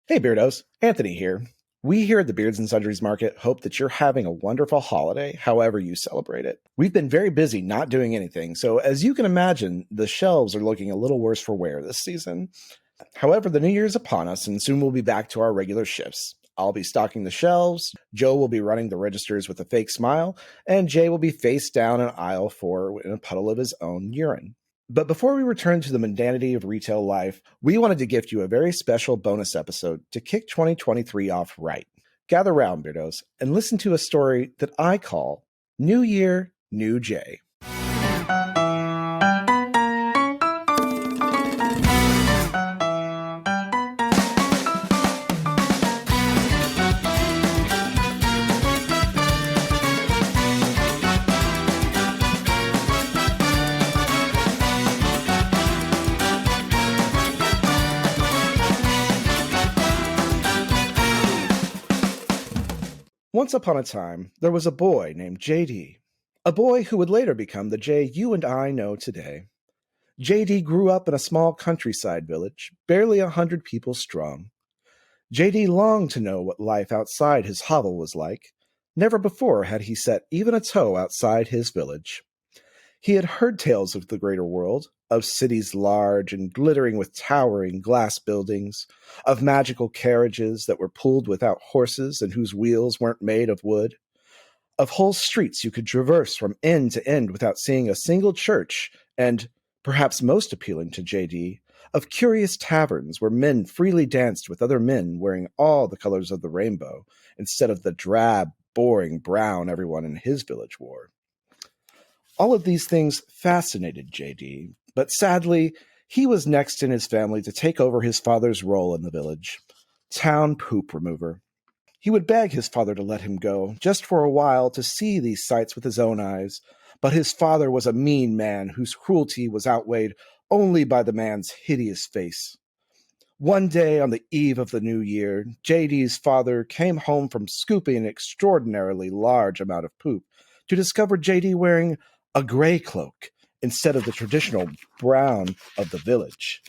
Hey Beardos, Anthony here. We here at the Beards and Sundries Market hope that you're having a wonderful holiday, however you celebrate it. We've been very busy not doing anything, so as you can imagine, the shelves are looking a little worse for wear this season. However, the new year is upon us, and soon we'll be back to our regular shifts. I'll be stocking the shelves, Joe will be running the registers with a fake smile, and Jay will be face down in aisle 4 in a puddle of his own urine. But before we return to the mundanity of retail life, we wanted to gift you a very special bonus episode to kick 2023 off right. Gather round, Beardos, and listen to a story that I call New Year, New Jay. Once upon a time, there was a boy named J.D., a boy who would later become the Jay you and I know today. J.D. grew up in a small countryside village, barely 100 people strong. J.D. longed to know what life outside his hovel was like. Never before had he set even a toe outside his village. He had heard tales of the greater world, of cities large and glittering with towering glass buildings, of magical carriages that were pulled without horses and whose wheels weren't made of wood, of whole streets you could traverse from end to end without seeing a single church, and, perhaps most appealing to J.D., of curious taverns where men freely danced with other men wearing all the colors of the rainbow, instead of the drab, boring brown everyone in his village wore. All of these things fascinated J.D., but sadly, he was next in his family to take over his father's role in the village, town poop remover. He would beg his father to let him go, just for a while, to see these sights with his own eyes, but his father was a mean man whose cruelty was outweighed only by the man's hideous face. One day on the eve of the new year, J.D.'s father came home from scooping an extraordinarily large amount of poop to discover J.D. wearing a gray cloak instead of the traditional brown of the village.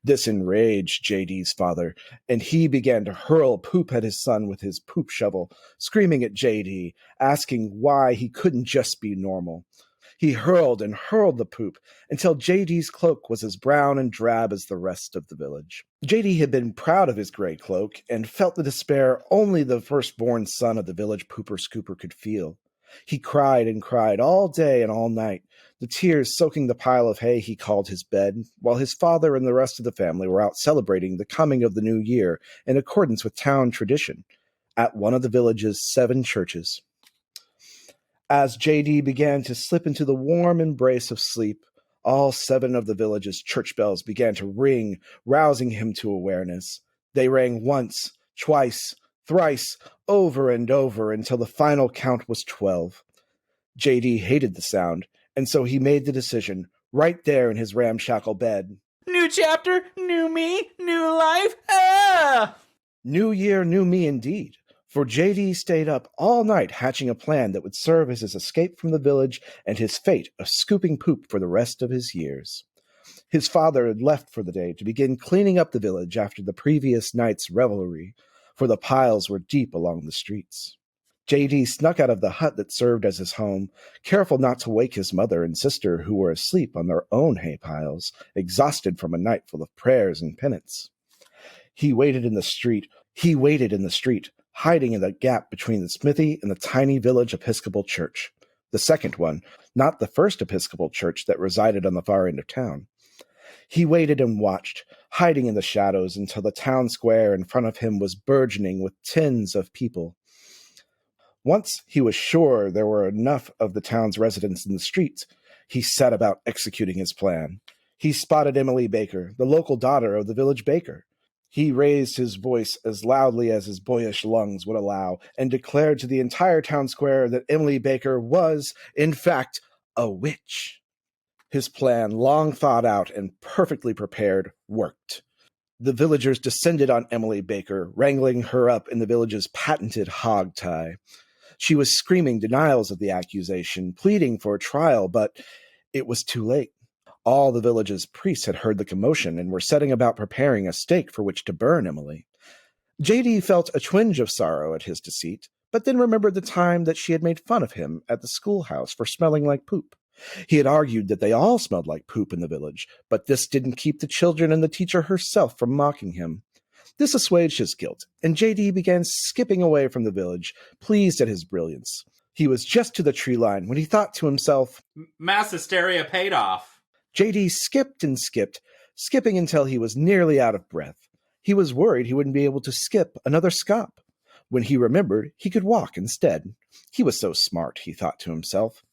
This enraged J.D.'s father, and he began to hurl poop at his son with his poop shovel, screaming at J.D., asking why he couldn't just be normal. He hurled and hurled the poop until J.D.'s cloak was as brown and drab as the rest of the village. J.D. had been proud of his gray cloak and felt the despair only the firstborn son of the village pooper scooper could feel. He cried and cried all day and all night, the tears soaking the pile of hay he called his bed, while his father and the rest of the family were out celebrating the coming of the new year in accordance with town tradition, at one of the village's 7 churches. As J.D. began to slip into the warm embrace of sleep, all 7 of the village's church bells began to ring, rousing him to awareness. They rang once, twice, thrice, over and over until the final count was 12. J.D. hated the sound, and so he made the decision, right there in his ramshackle bed. New chapter, new me, new life, ah! New year, new me indeed, for J.D. stayed up all night hatching a plan that would serve as his escape from the village and his fate of scooping poop for the rest of his years. His father had left for the day to begin cleaning up the village after the previous night's revelry, for the piles were deep along the streets. J.D. snuck out of the hut that served as his home, careful not to wake his mother and sister who were asleep on their own hay piles, exhausted from a night full of prayers and penance. He waited in the street, hiding in the gap between the smithy and the tiny village Episcopal church. The second one, not the first Episcopal church that resided on the far end of town. He waited and watched, hiding in the shadows until the town square in front of him was burgeoning with tens of people. Once he was sure there were enough of the town's residents in the streets, he set about executing his plan. He spotted Emily Baker, the local daughter of the village baker. He raised his voice as loudly as his boyish lungs would allow and declared to the entire town square that Emily Baker was, in fact, a witch. His plan, long thought out and perfectly prepared, worked. The villagers descended on Emily Baker, wrangling her up in the village's patented hog tie. She was screaming denials of the accusation, pleading for a trial, but it was too late. All the village's priests had heard the commotion and were setting about preparing a stake for which to burn Emily. JD felt a twinge of sorrow at his deceit, but then remembered the time that she had made fun of him at the schoolhouse for smelling like poop. He had argued that they all smelled like poop in the village, but this didn't keep the children and the teacher herself from mocking him. This assuaged his guilt, and JD began skipping away from the village, pleased at his brilliance. He was just to the tree line when he thought to himself, Mass hysteria paid off. JD skipped and skipped, skipping until he was nearly out of breath. He was worried he wouldn't be able to skip another scop. When he remembered, he could walk instead. He was so smart, he thought to himself.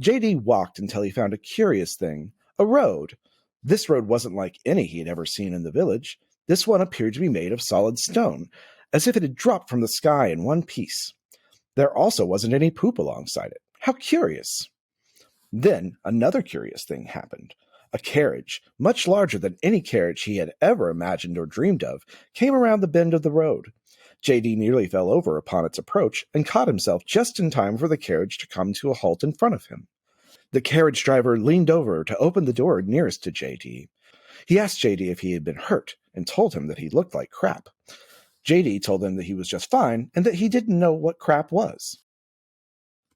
JD walked until he found a curious thing, a road. This road wasn't like any he had ever seen in the village. This one appeared to be made of solid stone, as if it had dropped from the sky in one piece. There also wasn't any poop alongside it. How curious! Then another curious thing happened. A carriage, much larger than any carriage he had ever imagined or dreamed of, came around the bend of the road. JD nearly fell over upon its approach and caught himself just in time for the carriage to come to a halt in front of him. The carriage driver leaned over to open the door nearest to JD. He asked JD if he had been hurt and told him that he looked like crap. JD told him that he was just fine and that he didn't know what crap was.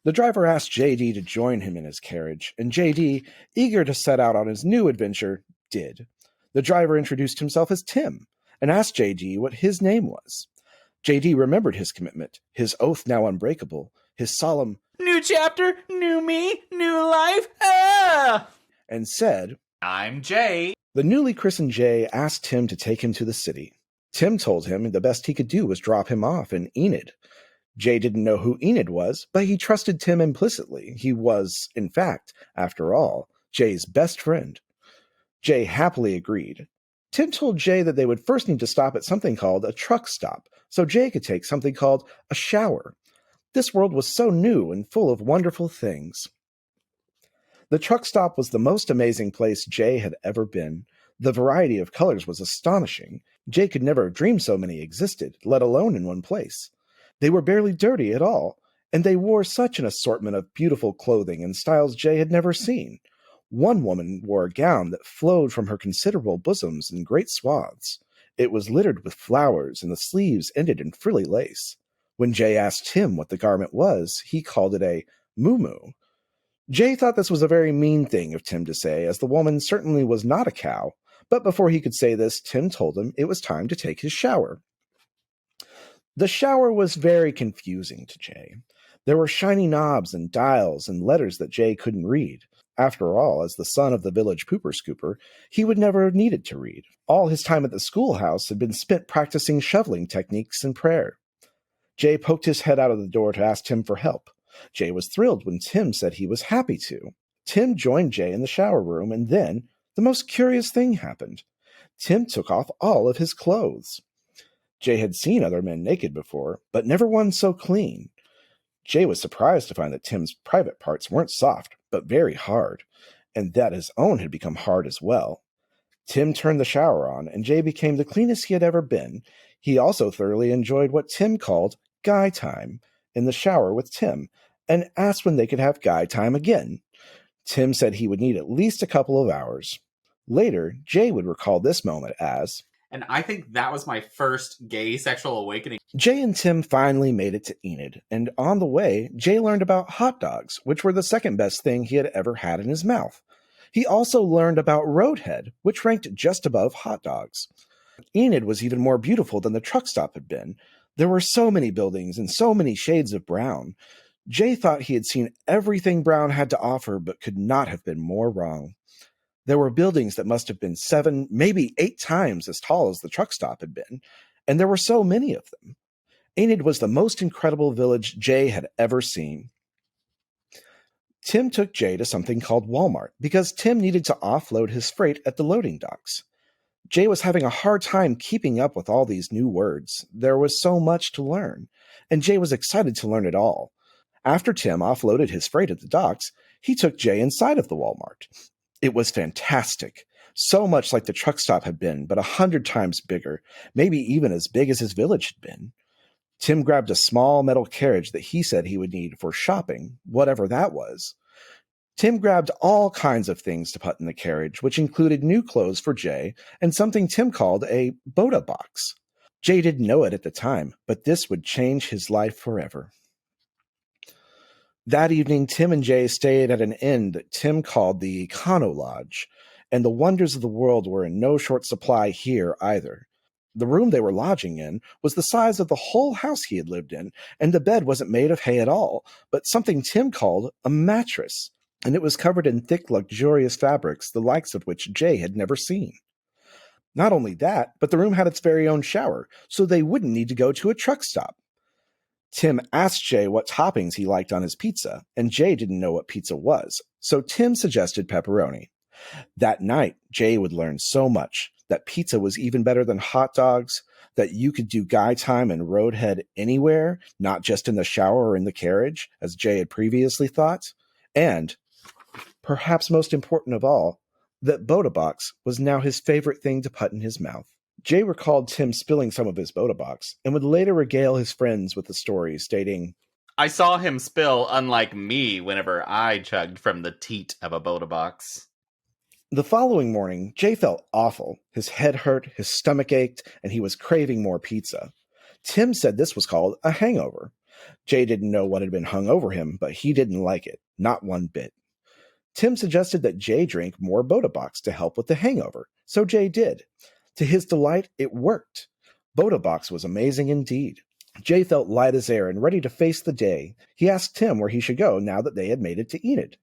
The driver asked JD to join him in his carriage, and JD, eager to set out on his new adventure, did. The driver introduced himself as Tim and asked JD what his name was. JD remembered his commitment, his oath now unbreakable, his solemn, New chapter, new me, new life. Ah! and said, I'm Jay. The newly christened Jay asked Tim to take him to the city. Tim told him the best he could do was drop him off in Enid. Jay didn't know who Enid was, but he trusted Tim implicitly. He was, in fact, after all, Jay's best friend. Jay happily agreed. Tim told Jay that they would first need to stop at something called a truck stop, so Jay could take something called a shower. This world was so new and full of wonderful things. The truck stop was the most amazing place Jay had ever been. The variety of colors was astonishing. Jay could never have dreamed so many existed, let alone in one place. They were barely dirty at all, and they wore such an assortment of beautiful clothing and styles Jay had never seen. One woman wore a gown that flowed from her considerable bosoms in great swaths. It was littered with flowers, and the sleeves ended in frilly lace. When Jay asked him what the garment was, he called it a muumuu. Jay thought this was a very mean thing of Tim to say, as the woman certainly was not a cow, but before he could say this, Tim told him it was time to take his shower. The shower was very confusing to Jay. There were shiny knobs and dials and letters that Jay couldn't read. After all, as the son of the village pooper scooper, he would never have needed to read. All his time at the schoolhouse had been spent practicing shoveling techniques and prayer. Jay poked his head out of the door to ask Tim for help. Jay was thrilled when Tim said he was happy to. Tim joined Jay in the shower room, and then the most curious thing happened. Tim took off all of his clothes. Jay had seen other men naked before, but never one so clean. Jay was surprised to find that Tim's private parts weren't soft, but very hard, and that his own had become hard as well. Tim turned the shower on, and Jay became the cleanest he had ever been. He also thoroughly enjoyed what Tim called guy time in the shower with Tim, and asked when they could have guy time again. Tim said he would need at least a couple of hours. Later, Jay would recall this moment as, And I think that was my first gay sexual awakening. Jay and Tim finally made it to Enid, and on the way, Jay learned about hot dogs, which were the second best thing he had ever had in his mouth. He also learned about Roadhead, which ranked just above hot dogs. Enid was even more beautiful than the truck stop had been. There were so many buildings and so many shades of brown. Jay thought he had seen everything Brown had to offer, but could not have been more wrong. There were buildings that must have been 7, maybe 8 times as tall as the truck stop had been, and there were so many of them. Enid was the most incredible village Jay had ever seen. Tim took Jay to something called Walmart because Tim needed to offload his freight at the loading docks. Jay was having a hard time keeping up with all these new words. There was so much to learn, and Jay was excited to learn it all. After Tim offloaded his freight at the docks, he took Jay inside of the Walmart. It was fantastic, so much like the truck stop had been, but 100 times bigger, maybe even as big as his village had been. Tim grabbed a small metal carriage that he said he would need for shopping, whatever that was. Tim grabbed all kinds of things to put in the carriage, which included new clothes for Jay and something Tim called a Boda box. Jay didn't know it at the time, but this would change his life forever. That evening, Tim and Jay stayed at an inn that Tim called the Econo Lodge, and the wonders of the world were in no short supply here either. The room they were lodging in was the size of the whole house he had lived in, and the bed wasn't made of hay at all, but something Tim called a mattress, and it was covered in thick, luxurious fabrics, the likes of which Jay had never seen. Not only that, but the room had its very own shower, so they wouldn't need to go to a truck stop. Tim asked Jay what toppings he liked on his pizza, and Jay didn't know what pizza was, so Tim suggested pepperoni. That night, Jay would learn so much, that pizza was even better than hot dogs, that you could do guy time and roadhead anywhere, not just in the shower or in the carriage, as Jay had previously thought, and, perhaps most important of all, that Boda Box was now his favorite thing to put in his mouth. Jay recalled Tim spilling some of his Boda Box, and would later regale his friends with the story, stating, I saw him spill, unlike me, whenever I chugged from the teat of a Boda Box. The following morning, Jay felt awful. His head hurt, his stomach ached, and he was craving more pizza. Tim said this was called a hangover. Jay didn't know what had been hung over him, but he didn't like it, not one bit. Tim suggested that Jay drink more Boda Box to help with the hangover, so Jay did. To his delight, it worked. Boda Box was amazing indeed. Jay felt light as air and ready to face the day. He asked Tim where he should go now that they had made it to Enid.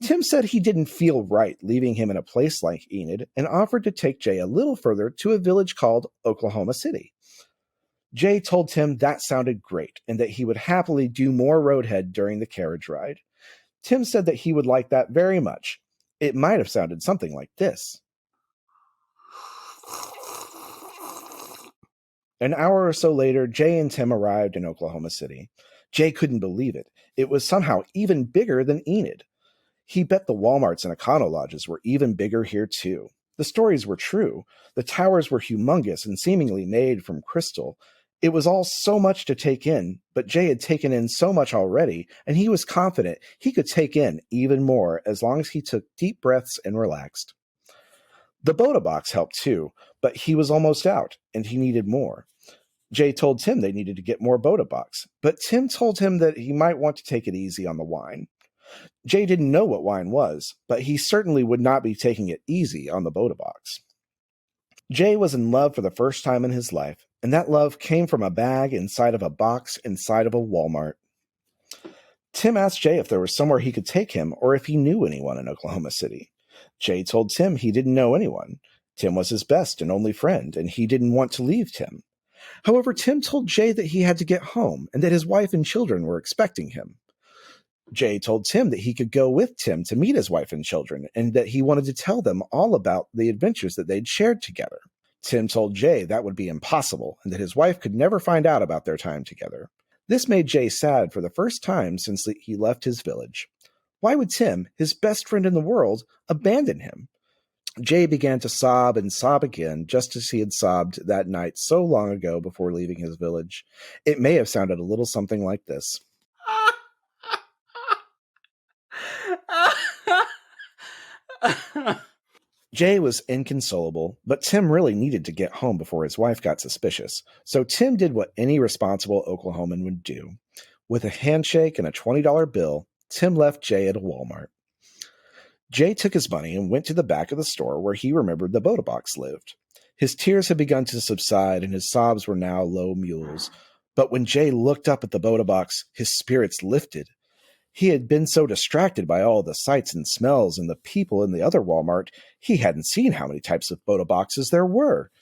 Tim said he didn't feel right leaving him in a place like Enid and offered to take Jay a little further to a village called Oklahoma City. Jay told Tim that sounded great and that he would happily do more roadhead during the carriage ride. Tim said that he would like that very much. It might have sounded something like this. An hour or so later, Jay and Tim arrived in Oklahoma City. Jay couldn't believe it. It was somehow even bigger than Enid. He bet the Walmarts and Econo Lodges were even bigger here too. The stories were true. The towers were humongous and seemingly made from crystal. It was all so much to take in, but Jay had taken in so much already, and he was confident he could take in even more as long as he took deep breaths and relaxed. The Boda Box helped too, but he was almost out, and he needed more. Jay told Tim they needed to get more Boda Box, but Tim told him that he might want to take it easy on the wine. Jay didn't know what wine was, but he certainly would not be taking it easy on the Boda Box. Jay was in love for the first time in his life, and that love came from a bag inside of a box inside of a Walmart. Tim asked Jay if there was somewhere he could take him or if he knew anyone in Oklahoma City. Jay told Tim he didn't know anyone. Tim was his best and only friend, and he didn't want to leave Tim. However, Tim told Jay that he had to get home and that his wife and children were expecting him. Jay told Tim that he could go with Tim to meet his wife and children, and that he wanted to tell them all about the adventures that they'd shared together. Tim told Jay that would be impossible, and that his wife could never find out about their time together. This made Jay sad for the first time since he left his village. Why would Tim, his best friend in the world, abandon him? Jay began to sob and sob again, just as he had sobbed that night so long ago before leaving his village. It may have sounded a little something like this. Jay was inconsolable, but Tim really needed to get home before his wife got suspicious, so Tim did what any responsible Oklahoman would do. With a handshake and a $20 bill, Tim left Jay at a Walmart. Jay took his money and went to the back of the store where he remembered the Boda Box lived. His tears had begun to subside and his sobs were now low mules, but when Jay looked up at the Boda Box, his spirits lifted. He had been so distracted by all the sights and smells and the people in the other Walmart, he hadn't seen how many types of Boda Boxes there were.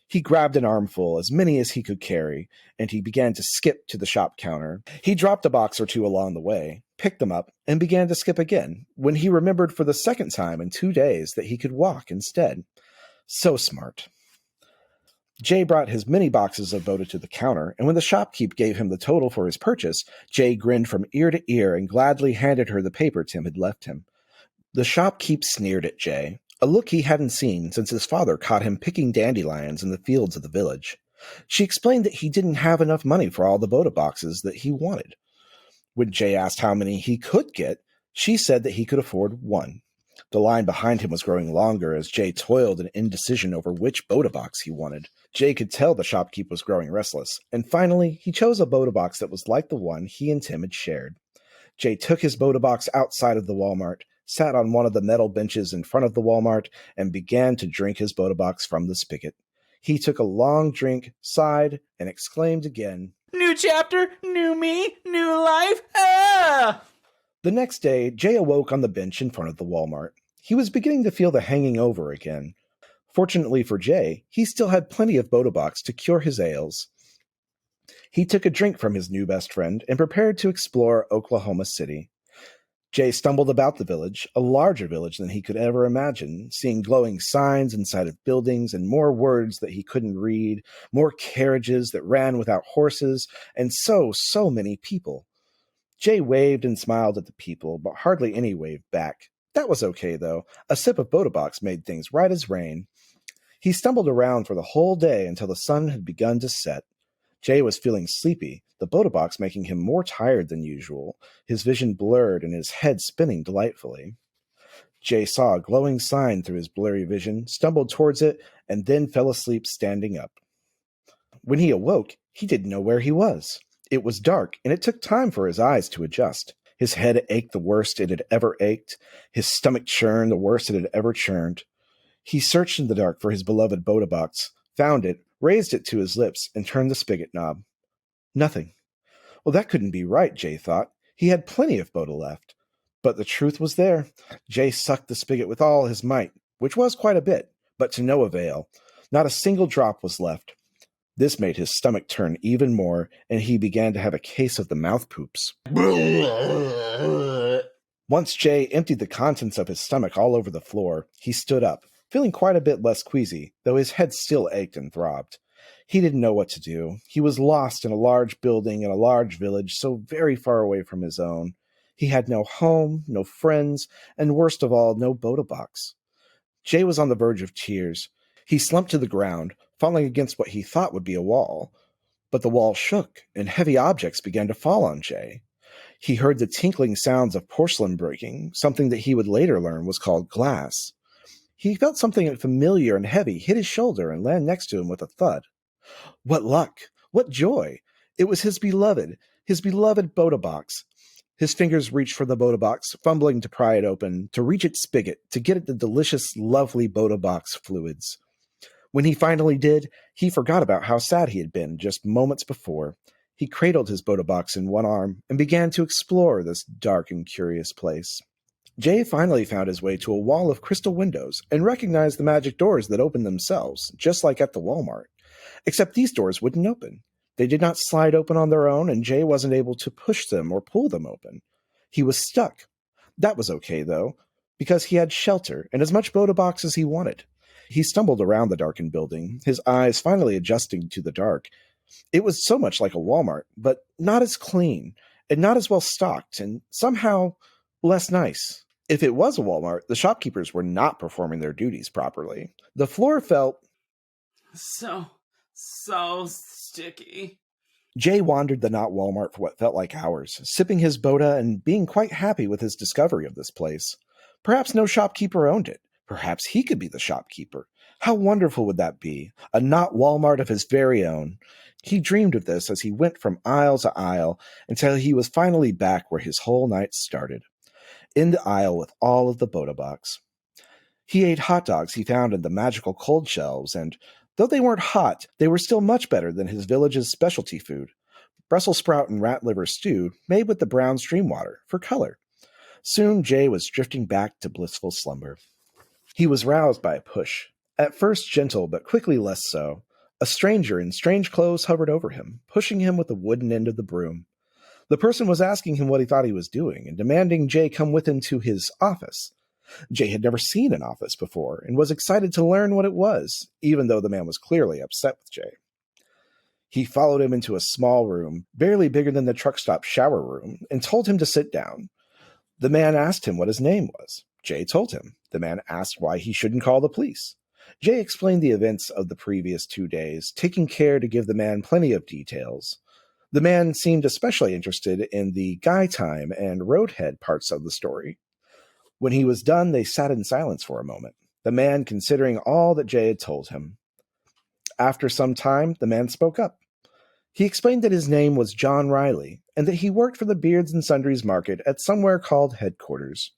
He grabbed an armful, as many as he could carry, and he began to skip to the shop counter. He dropped a box or two along the way, picked them up, and began to skip again, when he remembered for the second time in 2 days that he could walk instead. So smart. Jay brought his many boxes of Boda to the counter, and when the shopkeep gave him the total for his purchase, Jay grinned from ear to ear and gladly handed her the paper Tim had left him. The shopkeep sneered at Jay, a look he hadn't seen since his father caught him picking dandelions in the fields of the village. She explained that he didn't have enough money for all the Boda Boxes that he wanted. When Jay asked how many he could get, she said that he could afford one. The line behind him was growing longer as Jay toiled in indecision over which Boda box he wanted. Jay could tell the shopkeep was growing restless, and finally he chose a Boda box that was like the one he and Tim had shared. Jay took his Boda box outside of the Walmart, sat on one of the metal benches in front of the Walmart, and began to drink his Boda box from the spigot. He took a long drink, sighed, and exclaimed again, New chapter, new me, new life. Ah! The next day, Jay awoke on the bench in front of the Walmart. He was beginning to feel the hanging over again. Fortunately for Jay, he still had plenty of Boda box to cure his ails. He took a drink from his new best friend and prepared to explore Oklahoma City. Jay stumbled about the village, a larger village than he could ever imagine, seeing glowing signs inside of buildings and more words that he couldn't read, more carriages that ran without horses, and so many people. Jay waved and smiled at the people, but hardly any waved back. That was okay, though. A sip of Boda box made things right as rain. He stumbled around for the whole day until the sun had begun to set. Jay was feeling sleepy, the Boda box making him more tired than usual, his vision blurred and his head spinning delightfully. Jay saw a glowing sign through his blurry vision, stumbled towards it, and then fell asleep standing up. When he awoke, he didn't know where he was. It was dark, and it took time for his eyes to adjust. His head ached the worst it had ever ached. His stomach churned the worst it had ever churned. He searched in the dark for his beloved Boda box, found it, raised it to his lips, and turned the spigot knob. Nothing. Well, that couldn't be right, Jay thought. He had plenty of Boda left. But the truth was there. Jay sucked the spigot with all his might, which was quite a bit, but to no avail. Not a single drop was left. This made his stomach turn even more, and he began to have a case of the mouth poops. Once Jay emptied the contents of his stomach all over the floor, he stood up, feeling quite a bit less queasy, though his head still ached and throbbed. He didn't know what to do. He was lost in a large building in a large village so very far away from his own. He had no home, no friends, and worst of all, no Boda box. Jay was on the verge of tears. He slumped to the ground, falling against what he thought would be a wall. But the wall shook, and heavy objects began to fall on Jay. He heard the tinkling sounds of porcelain breaking, something that he would later learn was called glass. He felt something familiar and heavy hit his shoulder and land next to him with a thud. What luck! What joy! It was his beloved Boda box. His fingers reached for the Boda box, fumbling to pry it open, to reach its spigot, to get at the delicious, lovely Boda box fluids. When he finally did, he forgot about how sad he had been just moments before. He cradled his Boda box in one arm and began to explore this dark and curious place. Jay finally found his way to a wall of crystal windows and recognized the magic doors that opened themselves, just like at the Walmart. Except these doors wouldn't open. They did not slide open on their own, and Jay wasn't able to push them or pull them open. He was stuck. That was okay, though, because he had shelter and as much Boda box as he wanted. He stumbled around the darkened building, his eyes finally adjusting to the dark. It was so much like a Walmart, but not as clean, and not as well stocked, and somehow less nice. If it was a Walmart, the shopkeepers were not performing their duties properly. The floor felt So sticky. Jay wandered the not Walmart for what felt like hours, sipping his Boda and being quite happy with his discovery of this place. Perhaps no shopkeeper owned it. Perhaps he could be the shopkeeper. How wonderful would that be? A not Walmart of his very own. He dreamed of this as he went from aisle to aisle until he was finally back where his whole night started. In the aisle with all of the Boda box. He ate hot dogs he found in the magical cold shelves, and though they weren't hot, they were still much better than his village's specialty food, Brussels sprout and rat liver stew made with the brown stream water for color. Soon Jay was drifting back to blissful slumber. He was roused by a push, at first gentle but quickly less so. A stranger in strange clothes hovered over him, pushing him with the wooden end of the broom. The person was asking him what he thought he was doing and demanding Jay come with him to his office. Jay had never seen an office before and was excited to learn what it was, even though the man was clearly upset with Jay. He followed him into a small room, barely bigger than the truck stop shower room, and told him to sit down. The man asked him what his name was. Jay told him. The man asked why he shouldn't call the police. Jay explained the events of the previous 2 days, taking care to give the man plenty of details. The man seemed especially interested in the guy time and roadhead parts of the story. When he was done, they sat in silence for a moment, the man considering all that Jay had told him. After some time, the man spoke up. He explained that his name was John Riley, and that he worked for the Beards and Sundries Market at somewhere called headquarters.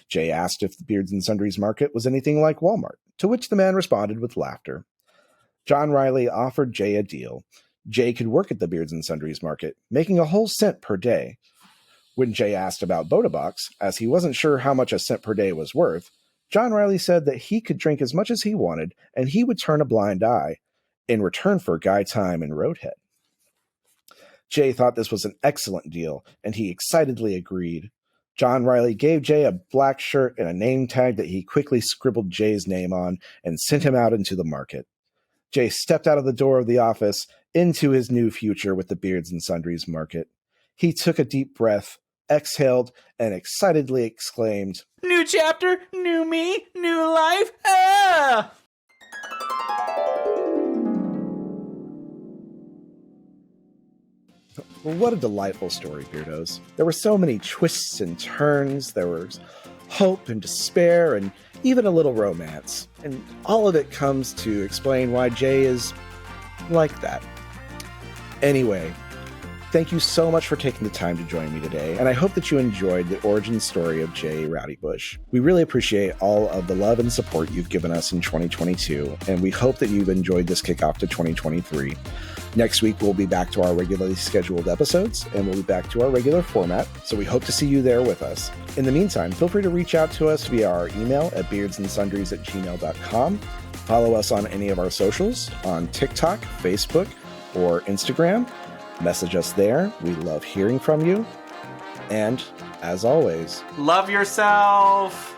Jay asked if the Beards and Sundries Market was anything like Walmart, to which the man responded with laughter. John Riley offered Jay a deal. Jay could work at the Beards and Sundries Market, making a whole cent per day. When Jay asked about Bodabox, as he wasn't sure how much a cent per day was worth, John Riley said that he could drink as much as he wanted, and he would turn a blind eye, in return for guy time and Roadhead. Jay thought this was an excellent deal, and he excitedly agreed. John Riley gave Jay a black shirt and a name tag that he quickly scribbled Jay's name on and sent him out into the market. Jay stepped out of the door of the office into his new future with the Beards and Sundries Market. He took a deep breath, exhaled, and excitedly exclaimed, New chapter, new me, new life. Ah! Well, what a delightful story, Beardos. There were so many twists and turns. There was hope and despair and even a little romance. And all of it comes to explain why Jay is like that. Anyway, thank you so much for taking the time to join me today, and I hope that you enjoyed the origin story of Jay Rowdybush. We really appreciate all of the love and support you've given us in 2022, and we hope that you've enjoyed this kickoff to 2023. Next week, we'll be back to our regularly scheduled episodes, and we'll be back to our regular format, so we hope to see you there with us. In the meantime, feel free to reach out to us via our email at beardsandsundries@gmail.com. Follow us on any of our socials, on TikTok, Facebook, or Instagram. Message us there. We love hearing from you. And, as always, Love yourself.